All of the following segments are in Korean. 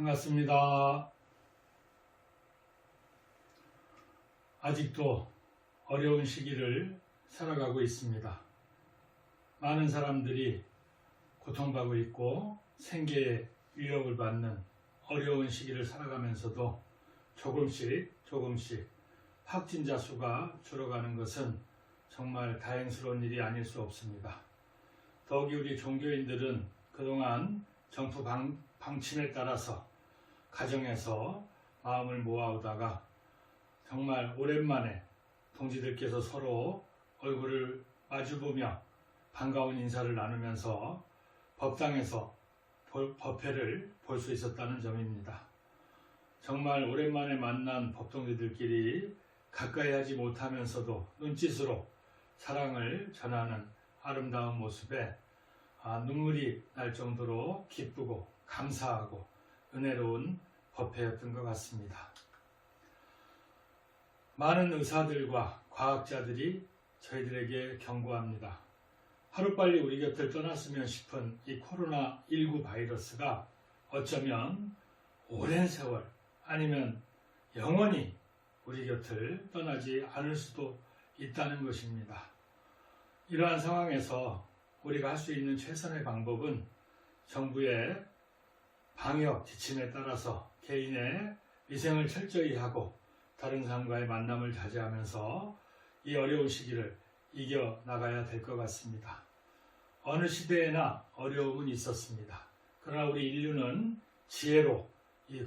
반갑습니다. 아직도 어려운 시기를 살아가고 있습니다. 많은 사람들이 고통받고 있고 생계에 위협을 받는 어려운 시기를 살아가면서도 조금씩 확진자 수가 줄어가는 것은 정말 다행스러운 일이 아닐 수 없습니다. 더욱이 우리 종교인들은 그동안 정부 방침에 따라서 가정에서 마음을 모아오다가 정말 오랜만에 동지들께서 서로 얼굴을 마주보며 반가운 인사를 나누면서 법당에서 법회를 볼 수 있었다는 점입니다. 정말 오랜만에 만난 법동지들끼리 가까이 하지 못하면서도 눈짓으로 사랑을 전하는 아름다운 모습에 눈물이 날 정도로 기쁘고 감사하고 은혜로운 법회였던 것 같습니다. 많은 의사들과 과학자들이 저희들에게 경고합니다. 하루빨리 우리 곁을 떠났으면 싶은 이 코로나19 바이러스가 어쩌면 오랜 세월 아니면 영원히 우리 곁을 떠나지 않을 수도 있다는 것입니다. 이러한 상황에서 우리가 할 수 있는 최선의 방법은 정부의 방역 지침에 따라서 개인의 위생을 철저히 하고 다른 사람과의 만남을 자제하면서 이 어려운 시기를 이겨나가야 될 것 같습니다. 어느 시대에나 어려움은 있었습니다. 그러나 우리 인류는 지혜로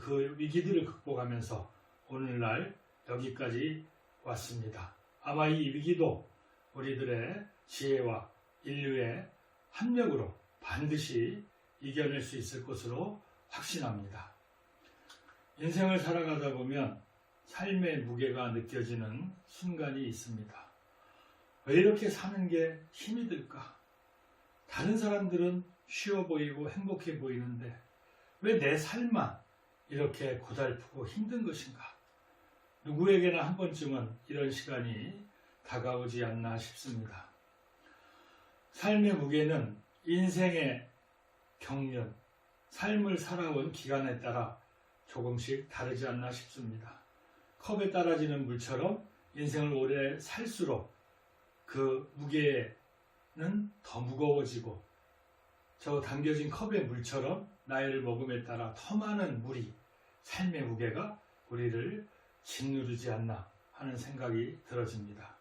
그 위기들을 극복하면서 오늘날 여기까지 왔습니다. 아마 이 위기도 우리들의 지혜와 인류의 합력으로 반드시 이겨낼 수 있을 것으로 확신합니다. 인생을 살아가다 보면 삶의 무게가 느껴지는 순간이 있습니다. 왜 이렇게 사는 게 힘이 들까? 다른 사람들은 쉬워 보이고 행복해 보이는데 왜 내 삶만 이렇게 고달프고 힘든 것인가? 누구에게나 한 번쯤은 이런 시간이 다가오지 않나 싶습니다. 삶의 무게는 인생의 경륜, 삶을 살아온 기간에 따라 조금씩 다르지 않나 싶습니다. 컵에 따라지는 물처럼 인생을 오래 살수록 그 무게는 더 무거워지고 저 담겨진 컵의 물처럼 나이를 먹음에 따라 더 많은 물이 삶의 무게가 우리를 짓누르지 않나 하는 생각이 들어집니다.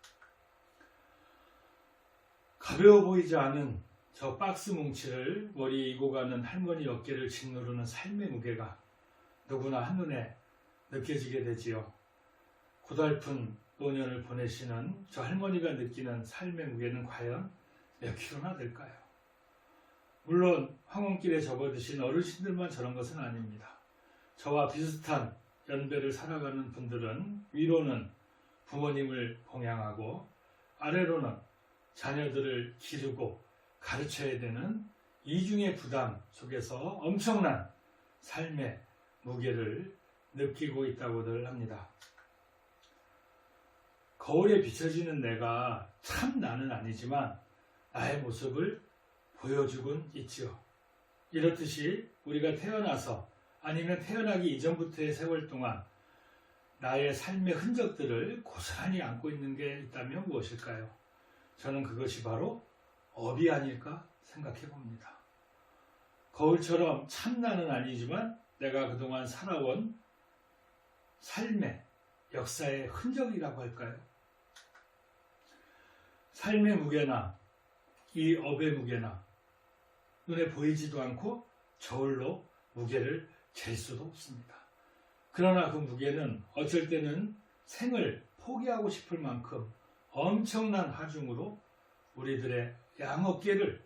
가벼워 보이지 않은 저 박스 뭉치를 머리에 이고 가는 할머니 어깨를 짓누르는 삶의 무게가 누구나 한눈에 느껴지게 되지요. 고달픈 노년을 보내시는 저 할머니가 느끼는 삶의 무게는 과연 몇 킬로나 될까요? 물론 황혼길에 접어드신 어르신들만 저런 것은 아닙니다. 저와 비슷한 연배를 살아가는 분들은 위로는 부모님을 봉양하고 아래로는 자녀들을 기르고 가르쳐야 되는 이중의 부담 속에서 엄청난 삶의 무게를 느끼고 있다고들 합니다. 거울에 비춰지는 내가 참 나는 아니지만 나의 모습을 보여주곤 있지요. 이렇듯이 우리가 태어나서 아니면 태어나기 이전부터의 세월 동안 나의 삶의 흔적들을 고스란히 안고 있는 게 있다면 무엇일까요? 저는 그것이 바로 업이 아닐까 생각해 봅니다. 거울처럼 참나는 아니지만 내가 그동안 살아온 삶의 역사의 흔적이라고 할까요? 삶의 무게나 이 업의 무게나 눈에 보이지도 않고 저울로 무게를 잴 수도 없습니다. 그러나 그 무게는 어쩔 때는 생을 포기하고 싶을 만큼 엄청난 하중으로 우리들의 양어깨를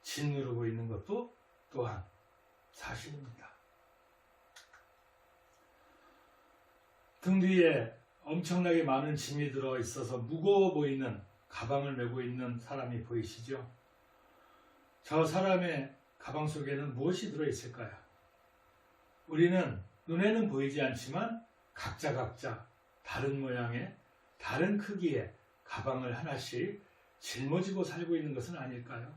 짓누르고 있는 것도 또한 사실입니다. 등 뒤에 엄청나게 많은 짐이 들어 있어서 무거워 보이는 가방을 메고 있는 사람이 보이시죠? 저 사람의 가방 속에는 무엇이 들어있을까요? 우리는 눈에는 보이지 않지만 각자 다른 모양의 다른 크기의 가방을 하나씩 짊어지고 살고 있는 것은 아닐까요?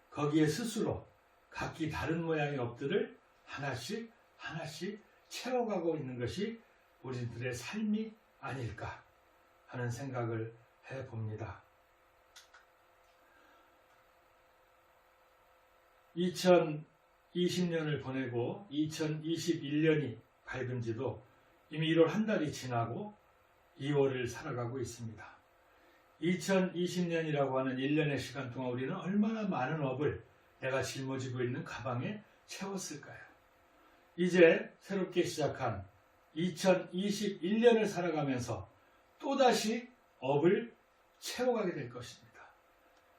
거기에 스스로 각기 다른 모양의 업들을 하나씩 하나씩 채워가고 있는 것이 우리들의 삶이 아닐까 하는 생각을 해봅니다. 2020년을 보내고 2021년이 밝은 지도 이미 1월 한 달이 지나고 2월을 살아가고 있습니다. 2020년이라고 하는 1년의 시간 동안 우리는 얼마나 많은 업을 내가 짊어지고 있는 가방에 채웠을까요? 이제 새롭게 시작한 2021년을 살아가면서 또다시 업을 채워가게 될 것입니다.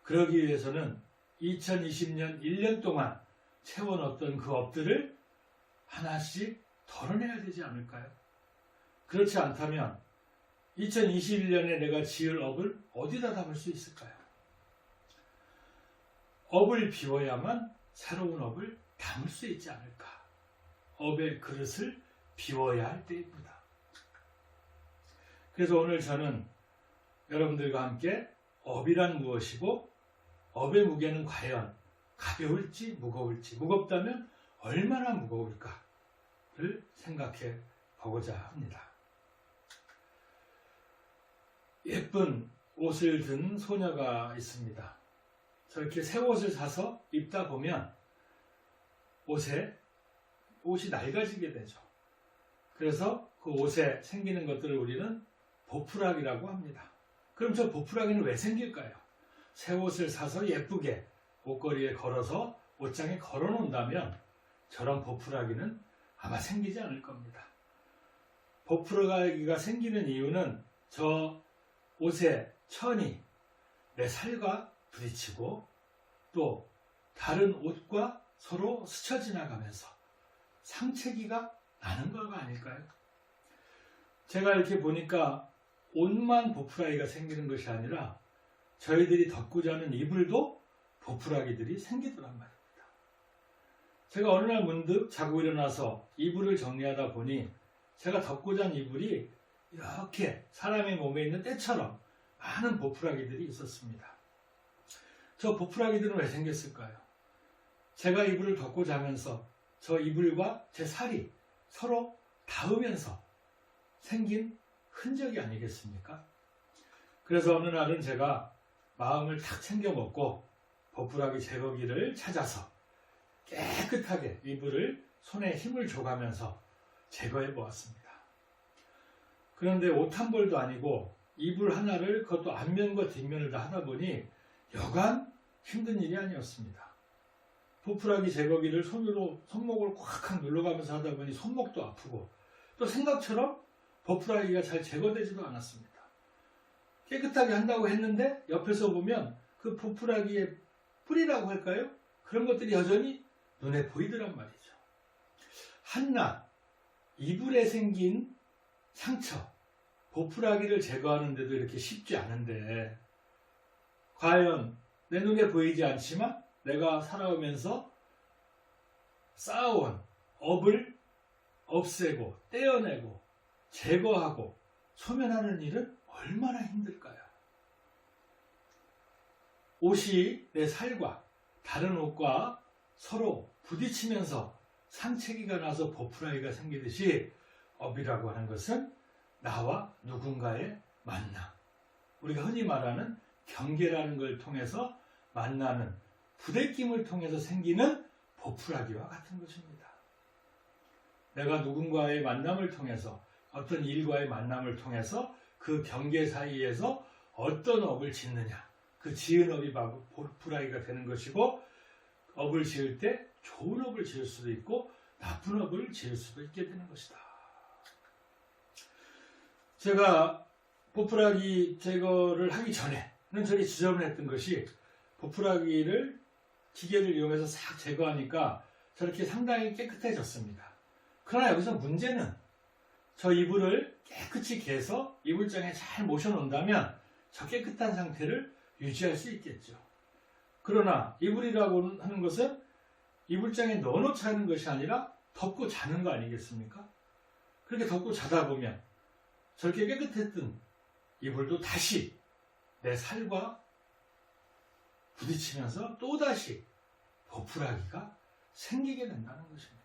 그러기 위해서는 2020년 1년 동안 채워넣었던 그 업들을 하나씩 덜어내야 되지 않을까요? 그렇지 않다면 2021년에 내가 지을 업을 어디다 담을 수 있을까요? 업을 비워야만 새로운 업을 담을 수 있지 않을까? 업의 그릇을 비워야 할 때입니다. 그래서 오늘 저는 여러분들과 함께 업이란 무엇이고 업의 무게는 과연 가벼울지 무거울지, 무겁다면 얼마나 무거울까를 생각해 보고자 합니다. 예쁜 옷을 든 소녀가 있습니다. 저렇게 새 옷을 사서 입다 보면 옷이 낡아지게 되죠. 그래서 그 옷에 생기는 것들을 우리는 보풀하기라고 합니다. 그럼 저 보풀하기는 왜 생길까요? 새 옷을 사서 예쁘게 옷걸이에 걸어서 옷장에 걸어 놓는다면 저런 보풀하기는 아마 생기지 않을 겁니다. 보풀하기가 생기는 이유는 저 옷의 천이 내 살과 부딪히고 또 다른 옷과 서로 스쳐 지나가면서 상체기가 나는 거가 아닐까요? 제가 이렇게 보니까 옷만 보풀하기가 생기는 것이 아니라 저희들이 덮고 자는 이불도 보풀하기들이 생기더란 말입니다. 제가 어느 날 문득 자고 일어나서 이불을 정리하다 보니 제가 덮고 잔 이불이 이렇게 사람의 몸에 있는 때처럼 많은 보풀하기들이 있었습니다. 저 보풀하기들은 왜 생겼을까요? 제가 이불을 덮고 자면서 저 이불과 제 살이 서로 닿으면서 생긴 흔적이 아니겠습니까? 그래서 어느 날은 제가 마음을 탁 챙겨 먹고 보풀하기 제거기를 찾아서 깨끗하게 이불을 손에 힘을 줘가면서 제거해 보았습니다. 그런데 옷 한 벌도 아니고 이불 하나를 그것도 앞면과 뒷면을 다 하다 보니 여간 힘든 일이 아니었습니다. 보풀하기 제거기를 손으로 손목을 꽉 눌러가면서 하다 보니 손목도 아프고 또 생각처럼 보풀하기가 잘 제거되지도 않았습니다. 깨끗하게 한다고 했는데 옆에서 보면 그 보풀하기의 뿌리라고 할까요? 그런 것들이 여전히 눈에 보이더란 말이죠. 한낱 이불에 생긴 상처, 보풀하기를 제거하는데도 이렇게 쉽지 않은데 과연 내 눈에 보이지 않지만 내가 살아오면서 쌓아온 업을 없애고 떼어내고 제거하고 소멸하는 일은 얼마나 힘들까요? 옷이 내 살과 다른 옷과 서로 부딪히면서 상체기가 나서 보풀하기가 생기듯이 업이라고 하는 것은 나와 누군가의 만남, 우리가 흔히 말하는 경계라는 걸 통해서 만나는 부대낌을 통해서 생기는 보풀하기와 같은 것입니다. 내가 누군가의 만남을 통해서 어떤 일과의 만남을 통해서 그 경계 사이에서 어떤 업을 짓느냐, 그 지은 업이 보풀하기가 되는 것이고 업을 지을 때 좋은 업을 지을 수도 있고 나쁜 업을 지을 수도 있게 되는 것이다. 제가 보풀하기 제거를 하기 전에는 저기 지저분했던 것이 보풀하기를 기계를 이용해서 싹 제거하니까 저렇게 상당히 깨끗해졌습니다. 그러나 여기서 문제는 저 이불을 깨끗이 개서 이불장에 잘 모셔놓는다면 저 깨끗한 상태를 유지할 수 있겠죠. 그러나 이불이라고 하는 것은 이불장에 넣어놓지 않은 것이 아니라 덮고 자는 거 아니겠습니까? 그렇게 덮고 자다 보면 저렇게 깨끗했던 이불도 다시 내 살과 부딪히면서 또다시 보풀하기가 생기게 된다는 것입니다.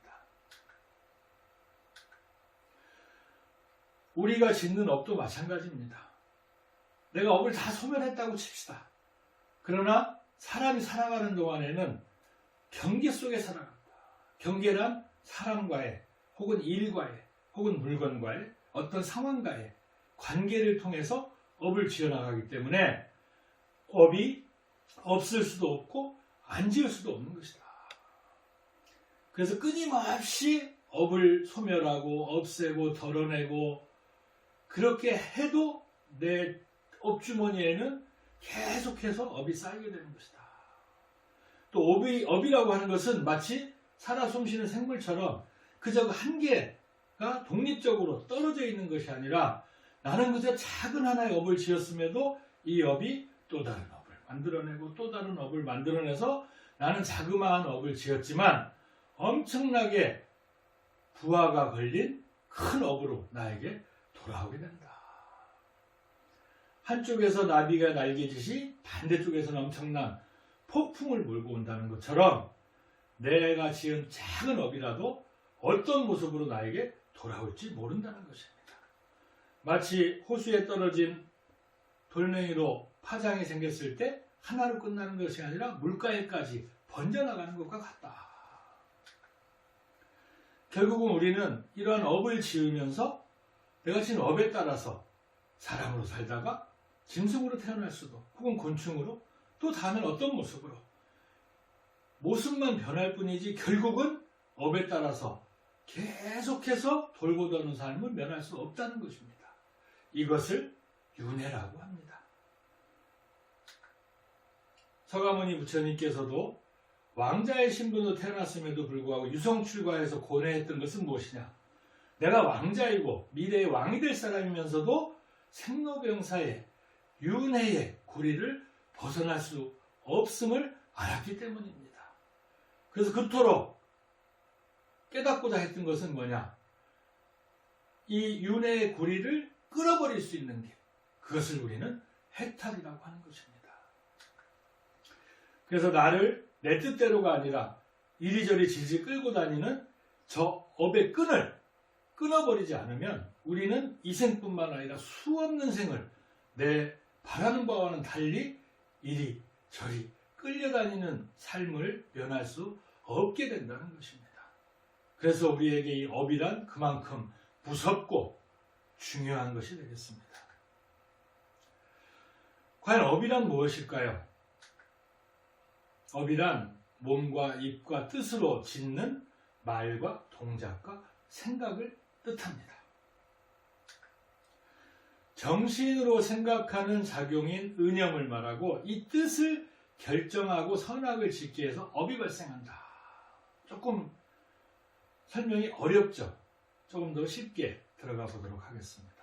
우리가 짓는 업도 마찬가지입니다. 내가 업을 다 소멸했다고 칩시다. 그러나 사람이 살아가는 동안에는 경계 속에 살아간다. 경계란 사람과의 혹은 일과의 혹은 물건과의 어떤 상황과의 관계를 통해서 업을 지어나가기 때문에 업이 없을 수도 없고 안 지을 수도 없는 것이다. 그래서 끊임없이 업을 소멸하고 없애고 덜어내고 그렇게 해도 내 업주머니에는 계속해서 업이 쌓이게 되는 것이다. 또 업이라고 하는 것은 마치 살아 숨쉬는 생물처럼 그저 한계가 독립적으로 떨어져 있는 것이 아니라 나는 그저 작은 하나의 업을 지었음에도 이 업이 또 다른 업을 만들어내고 또 다른 업을 만들어내서 나는 자그마한 업을 지었지만 엄청나게 부하가 걸린 큰 업으로 나에게 돌아오게 된다. 한쪽에서 나비가 날개짓이 반대쪽에서는 엄청난 폭풍을 몰고 온다는 것처럼 내가 지은 작은 업이라도 어떤 모습으로 나에게 돌아올지 모른다는 것입니다. 마치 호수에 떨어진 돌멩이로 파장이 생겼을 때 하나로 끝나는 것이 아니라 물가에까지 번져나가는 것과 같다. 결국은 우리는 이러한 업을 지으면서 내가 지은 업에 따라서 사람으로 살다가 짐승으로 태어날 수도 혹은 곤충으로 또 다음엔 어떤 모습으로 모습만 변할 뿐이지 결국은 업에 따라서 계속해서 돌고 도는 삶을 면할 수 없다는 것입니다. 이것을 윤회라고 합니다. 서가모니 부처님께서도 왕자의 신분으로 태어났음에도 불구하고 유성출가해서 고뇌했던 것은 무엇이냐? 내가 왕자이고 미래의 왕이 될 사람이면서도 생로병사의 윤회의 고리를 벗어날 수 없음을 알았기 때문입니다. 그래서 그토록 깨닫고자 했던 것은 뭐냐? 이 윤회의 고리를 끌어버릴 수 있는 길, 그것을 우리는 해탈이라고 하는 것입니다. 그래서 나를 내 뜻대로가 아니라 이리저리 질질 끌고 다니는 저 업의 끈을 끊어버리지 않으면 우리는 이 생뿐만 아니라 수없는 생을 내 바라는 바와는 달리 이리저리 끌려다니는 삶을 면할 수 없게 된다는 것입니다. 그래서 우리에게 이 업이란 그만큼 무섭고 중요한 것이 되겠습니다. 과연 업이란 무엇일까요? 업이란 몸과 입과 뜻으로 짓는 말과 동작과 생각을 뜻합니다. 정신으로 생각하는 작용인 은염을 말하고 이 뜻을 결정하고 선악을 짓기 위해서 업이 발생한다. 조금 설명이 어렵죠? 조금 더 쉽게 들어가 보도록 하겠습니다.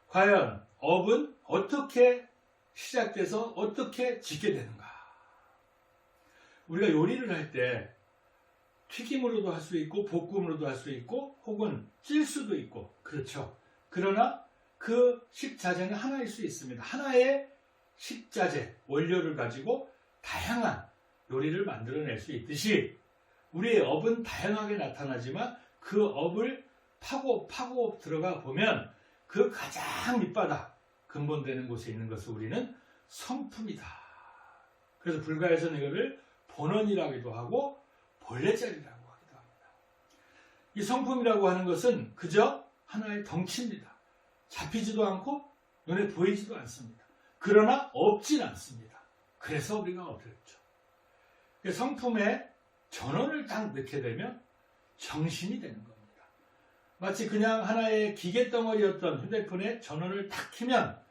과연 업은 어떻게 시작돼서 어떻게 짓게 되는가? 우리가 요리를 할 때 튀김으로도 할 수 있고 볶음으로도 할 수 있고 혹은 찔 수도 있고 그렇죠. 그러나 그 식자재는 하나일 수 있습니다. 하나의 식자재, 원료를 가지고 다양한 요리를 만들어낼 수 있듯이 우리의 업은 다양하게 나타나지만 그 업을 파고 들어가 보면 그 가장 밑바닥 근본되는 곳에 있는 것을 우리는 성품이다. 그래서 불가에서는 이거를 본원이라기도 하고 본래자리라고 하기도 합니다. 이 성품이라고 하는 것은 그저 하나의 덩치입니다. 잡히지도 않고 눈에 보이지도 않습니다. 그러나 없진 않습니다. 그래서 우리가 어렵죠. 성품에 전원을 딱 넣게 되면 정신이 되는 겁니다. 마치 그냥 하나의 기계덩어리였던 휴대폰에 전원을 딱 키면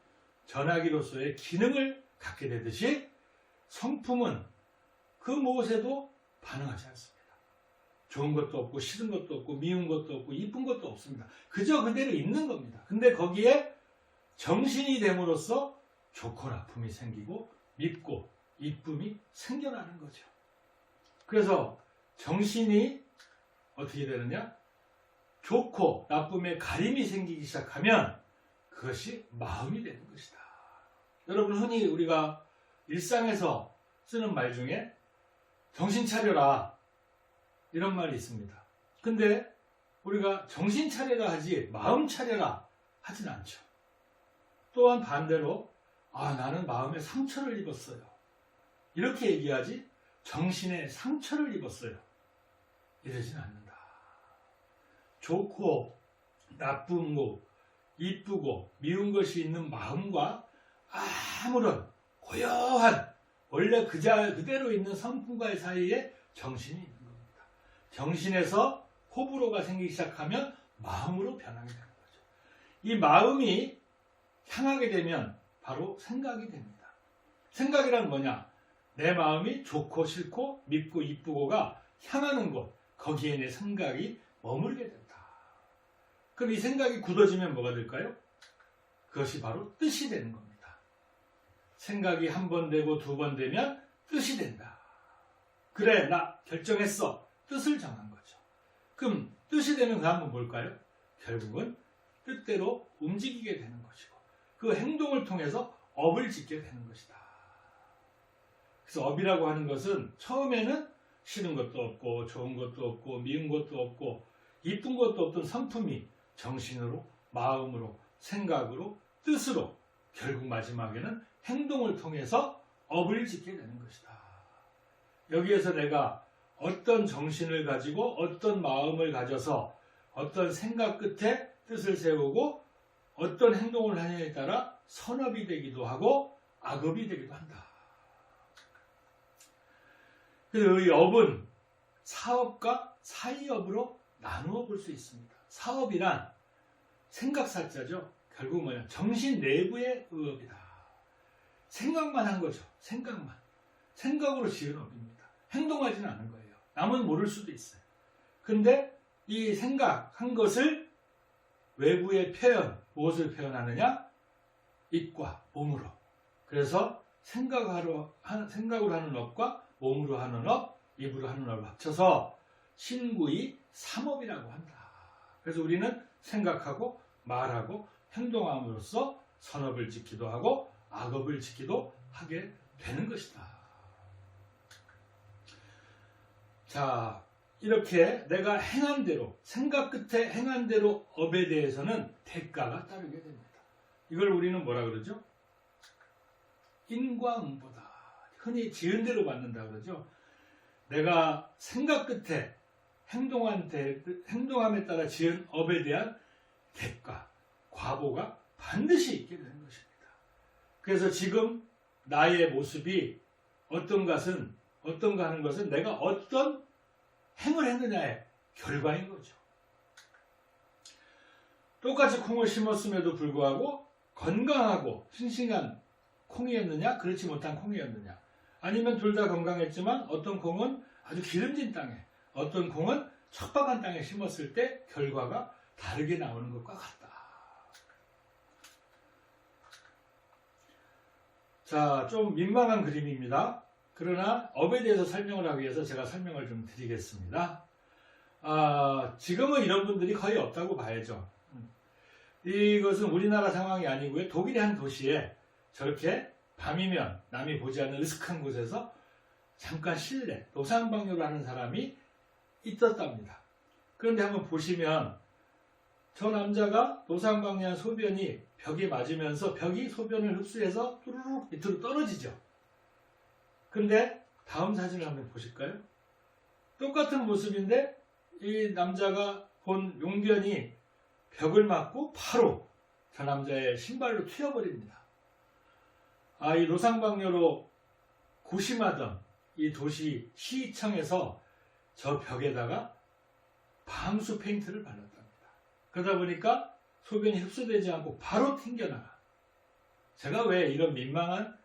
전화기로서의 기능을 갖게 되듯이 성품은 그 무엇에도 반응하지 않습니다. 좋은 것도 없고 싫은 것도 없고 미운 것도 없고 이쁜 것도 없습니다. 그저 그대로 있는 겁니다. 근데 거기에 정신이 됨으로써 좋고 나쁨이 생기고 밉고 이쁨이 생겨나는 거죠. 그래서 정신이 어떻게 되느냐? 좋고 나쁨의 가림이 생기기 시작하면 그것이 마음이 되는 것이다. 여러분 흔히 우리가 일상에서 쓰는 말 중에 정신 차려라 이런 말이 있습니다. 근데 우리가 정신 차려라 하지 마음 차려라 하진 않죠. 또한 반대로 나는 마음에 상처를 입었어요. 이렇게 얘기하지 정신에 상처를 입었어요. 이러진 않는다. 좋고 나쁜 거, 이쁘고 미운 것이 있는 마음과 아무런 고요한 원래 그대로 있는 성품과의 사이에 정신이 있는 겁니다. 정신에서 호불호가 생기기 시작하면 마음으로 변하게 되는 거죠. 이 마음이 향하게 되면 바로 생각이 됩니다. 생각이란 뭐냐? 내 마음이 좋고 싫고 밉고 이쁘고가 향하는 곳, 거기에 내 생각이 머물게 된다. 그럼 이 생각이 굳어지면 뭐가 될까요? 그것이 바로 뜻이 되는 겁니다. 생각이 한 번 되고 두 번 되면 뜻이 된다. 그래, 나 결정했어. 뜻을 정한 거죠. 그럼 뜻이 되는 그 다음은 뭘까요? 결국은 뜻대로 움직이게 되는 것이고 그 행동을 통해서 업을 짓게 되는 것이다. 그래서 업이라고 하는 것은 처음에는 싫은 것도 없고 좋은 것도 없고 미운 것도 없고 이쁜 것도 없던 성품이 정신으로, 마음으로, 생각으로, 뜻으로 결국 마지막에는 행동을 통해서 업을 짓게 되는 것이다. 여기에서 내가 어떤 정신을 가지고 어떤 마음을 가져서 어떤 생각 끝에 뜻을 세우고 어떤 행동을 하느냐에 따라 선업이 되기도 하고 악업이 되기도 한다. 그래서 이 업은 사업과 사이업으로 나누어 볼 수 있습니다. 사업이란 생각사자죠. 결국 뭐냐? 정신 내부의 의업이다. 생각만 한 거죠. 생각만. 생각으로 지은 업입니다. 행동하지는 않은 거예요. 남은 모를 수도 있어요. 근데 이 생각한 것을 외부의 표현, 무엇을 표현하느냐? 입과 몸으로. 그래서 생각으로 하는 업과 몸으로 하는 업, 입으로 하는 업을 합쳐서 신구이 삼업이라고 한다. 그래서 우리는 생각하고 말하고 행동함으로써 선업을 짓기도 하고 악업을 짓기도 하게 되는 것이다. 자, 이렇게 내가 행한 대로, 생각 끝에 행한 대로 업에 대해서는 대가가 따르게 됩니다. 이걸 우리는 뭐라 그러죠? 인과응보다. 흔히 지은 대로 받는다 그러죠. 내가 생각 끝에 행동함에 따라 지은 업에 대한 대가, 과보가 반드시 있게 되는 것입니다. 그래서 지금 나의 모습이 어떤가 하는 것은 내가 어떤 행을 했느냐의 결과인 거죠. 똑같이 콩을 심었음에도 불구하고 건강하고 싱싱한 콩이었느냐, 그렇지 못한 콩이었느냐. 아니면 둘 다 건강했지만 어떤 콩은 아주 기름진 땅에, 어떤 콩은 척박한 땅에 심었을 때 결과가 다르게 나오는 것과 같다. 자, 좀 민망한 그림입니다. 그러나 업에 대해서 설명을 하기 위해서 제가 설명을 좀 드리겠습니다. 지금은 이런 분들이 거의 없다고 봐야죠. 이것은 우리나라 상황이 아니고요. 독일의 한 도시에 저렇게 밤이면 남이 보지 않는 으슥한 곳에서 잠깐 실내, 노상방뇨를 하는 사람이 있었답니다. 그런데 한번 보시면 저 남자가 노상방뇨한 소변이 벽에 맞으면서 벽이 소변을 흡수해서 뚜루룩 밑으로 떨어지죠. 그런데 다음 사진을 한번 보실까요? 똑같은 모습인데 이 남자가 본 용변이 벽을 맞고 바로 저 남자의 신발로 튀어버립니다. 이 노상방뇨로 고심하던 이 도시 시청에서 저 벽에다가 방수 페인트를 발랐답니다. 그러다 보니까 소변이 흡수되지 않고 바로 튕겨나가. 제가 왜 이런 민망한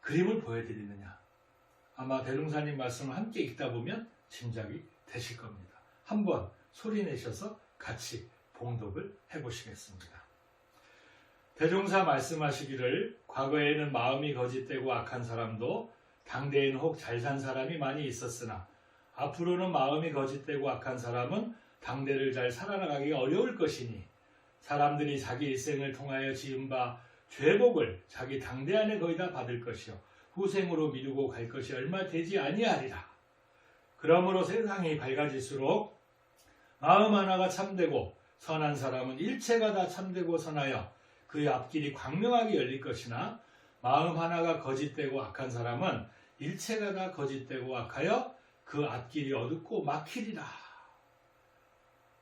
그림을 보여드리느냐. 아마 대종사님 말씀을 함께 읽다 보면 짐작이 되실 겁니다. 한번 소리 내셔서 같이 봉독을 해보시겠습니다. 대종사 말씀하시기를 과거에는 마음이 거짓되고 악한 사람도 당대에는 혹 잘 산 사람이 많이 있었으나 앞으로는 마음이 거짓되고 악한 사람은 당대를 잘 살아나가기가 어려울 것이니 사람들이 자기 일생을 통하여 지은 바 죄복을 자기 당대 안에 거의 다 받을 것이요 후생으로 미루고 갈 것이 얼마 되지 아니하리라. 그러므로 세상이 밝아질수록 마음 하나가 참되고 선한 사람은 일체가 다 참되고 선하여 그의 앞길이 광명하게 열릴 것이나 마음 하나가 거짓되고 악한 사람은 일체가 다 거짓되고 악하여 그 앞길이 어둡고 막히리라.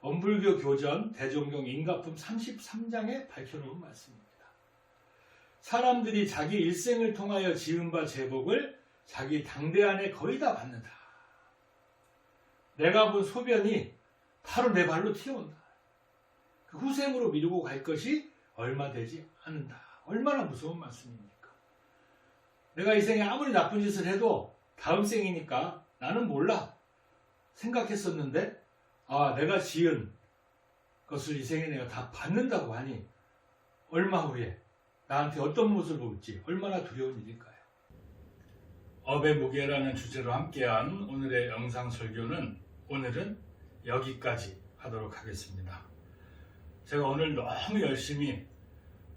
원불교 교전 대종경 인가품 33장에 밝혀놓은 말씀입니다. 사람들이 자기 일생을 통하여 지은 바 제복을 자기 당대 안에 거의 다 받는다. 내가 본 소변이 바로 내 발로 튀어온다. 그 후생으로 미루고 갈 것이 얼마 되지 않는다. 얼마나 무서운 말씀입니까? 내가 이 생에 아무리 나쁜 짓을 해도 다음 생이니까 나는 몰라 생각했었는데 내가 지은 것을 이 생에 내가 다 받는다고 하니 얼마 후에 나한테 어떤 모습을 볼지 얼마나 두려운 일일까요? 업의 무게라는 주제로 함께한 오늘의 영상 설교는 오늘은 여기까지 하도록 하겠습니다. 제가 오늘 너무 열심히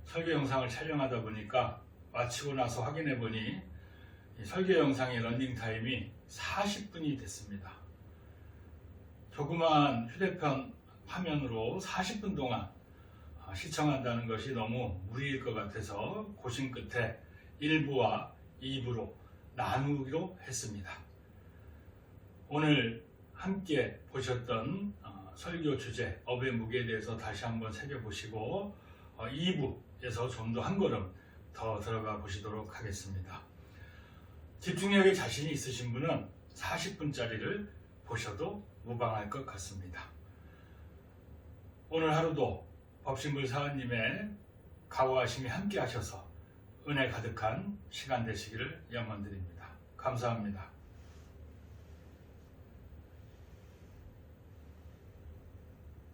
설교 영상을 촬영하다 보니까 마치고 나서 확인해 보니 설교 영상의 러닝타임이 40분이 됐습니다. 조그마한 휴대폰 화면으로 40분 동안 시청한다는 것이 너무 무리일 것 같아서 고심 끝에 1부와 2부로 나누기로 했습니다. 오늘 함께 보셨던 설교 주제 업의 무게에 대해서 다시 한번 새겨보시고 2부에서 좀 더 한 걸음 더 들어가 보시도록 하겠습니다. 집중력에 자신이 있으신 분은 40분짜리를 보셔도 무방할 것 같습니다. 오늘 하루도 법신불 사원님의 가호하심이 함께 하셔서 은혜 가득한 시간 되시기를 염원드립니다. 감사합니다.